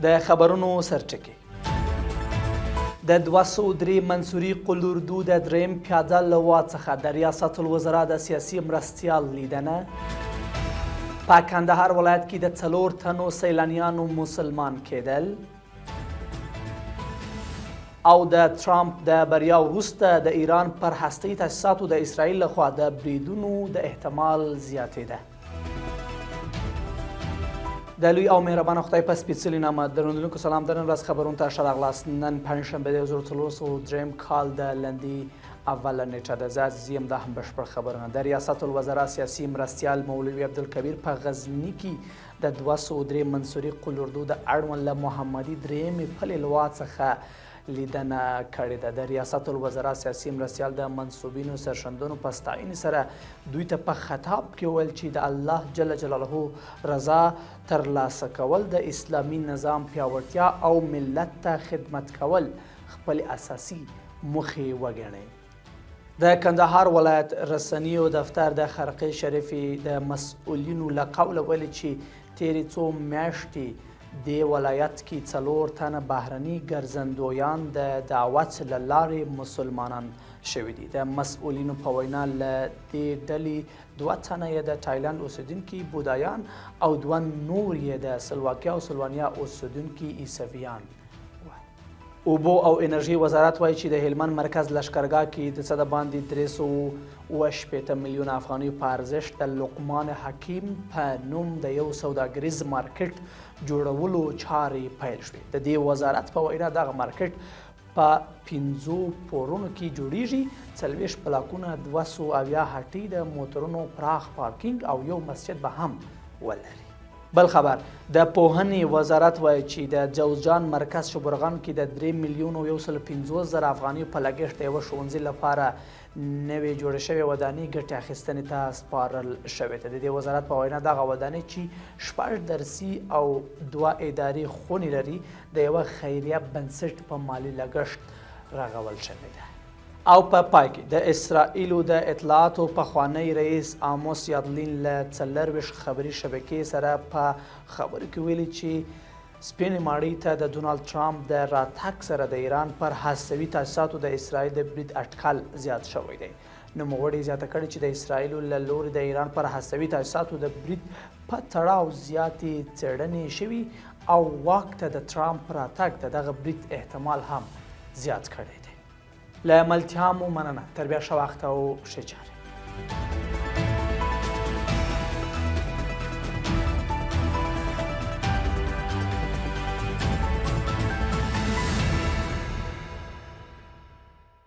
د خبرونو سرټکي د 203 منصوري قل اردو د دریم پیاده له وا څخه د ریاست الوزرا د سیاسي مرستیال لیدنه په کندهار ولایت کې د 4 تنو سیلانیانو مسلمان کېدل او د ټرامپ د بریا وروسته د ایران پر هسته‌ایي تاسیساتو د اسرائیل لخوا د بریدونو د احتمال زیاتېده. د لوی او مهربانه خدای په سپېڅلي نامه درنوونکو سلام د نن ورځ خبرونو ته ښه راغلاست. نن پنجشنبه د 1403 کال د لندي اوله نیټه ده. زه عزیز یم، دا هم بشپړ خبرونه. د ریاست الوزرا سیاسي مرستیال مولوي عبدالکبیر په غزني کې د 203 منصوري قل اردو د اړوند له محمدي درېیمې پلې له وا څخه لیدنه کړې ده. د ریاست الوزرا سیاسي مرستیال د منصوبینو سرښندنو په ستاینې سره دوی ته په خطاب کې ویل چې د الله جل جلاله رضا ترلاسه کول، د اسلامي نظام پیاوړتیا او ملت ته خدمت کول خپل اساسي موخې وګڼي. د کندهار ولایت رسنیو دفتر د خرقې شریفې د مسؤلینو له قوله ویلي چې تېرې څو میاشتې د ولایت کې 4 تنه بهرني ګرځندویان د دعوت له لارې مسلمانان شوي دي. د مسؤلینو په وینا له دې ډلې 2 تنه یې د تایلند اوسیدونکي بودایان او 2 نور یې د سلواکیا او سلوانیا اوسیدونکي عیسویان. اوبو او انرژي وزارت وایي چې د هلمند مرکز لښکرګاه کې د څه د باندې 380 میلیونه افغانیو په ارزښت د لقمان حکیم په نوم د یو سوداګریز مارکیټ جوړولو چارې پیل شوې. د دې وزارت په وینا دغه مارکیټ په 5 پورونو کې جوړیږي. 40 بلاکونه، 270 هټۍ، د موټرونو پراخ پارکینګ او یو مسجد به هم ولري. بل خبر، د پوهنې وزارت وایي چې د جوزجان مرکز شبرغان کې د 3 میلیونو 150,000 افغانیو په لګښت د یوه ښوونځي لپاره نوې جوړې شوې ودانۍ ګټې اخیستنې ته سپارل شوې ده. د دې وزارت په وینا دغه ودانۍ چې 6 درسي او 2 اداري خونې لري د یوه خیریه بنسټ په مالي لګښت رغول شوې ده. او په پای کې د اسرائیلو د اطلاعاتو پخوانی رئیس آموس یادلین له 24 خبري شبکې سره په خبرو کې ویلي چې سپینې ماڼۍ ته د ډونالډ ټرامپ د راتګ سره د ایران پر هستوي تاسیساتو د اسرائیل د برید اټکل زیات شوی دی. نوموړي زیاته کړې چې د اسرائیلو له لوري د ایران پر هستوي تاسیساتو د برید په تړاو زیاتې څېړنې شوي او واک ته د ټرامپ راتګ د دغه برید احتمال هم زیات کړی دی. له ملتیا مو مننه. تر بیا ښه وخت او ښې چارې.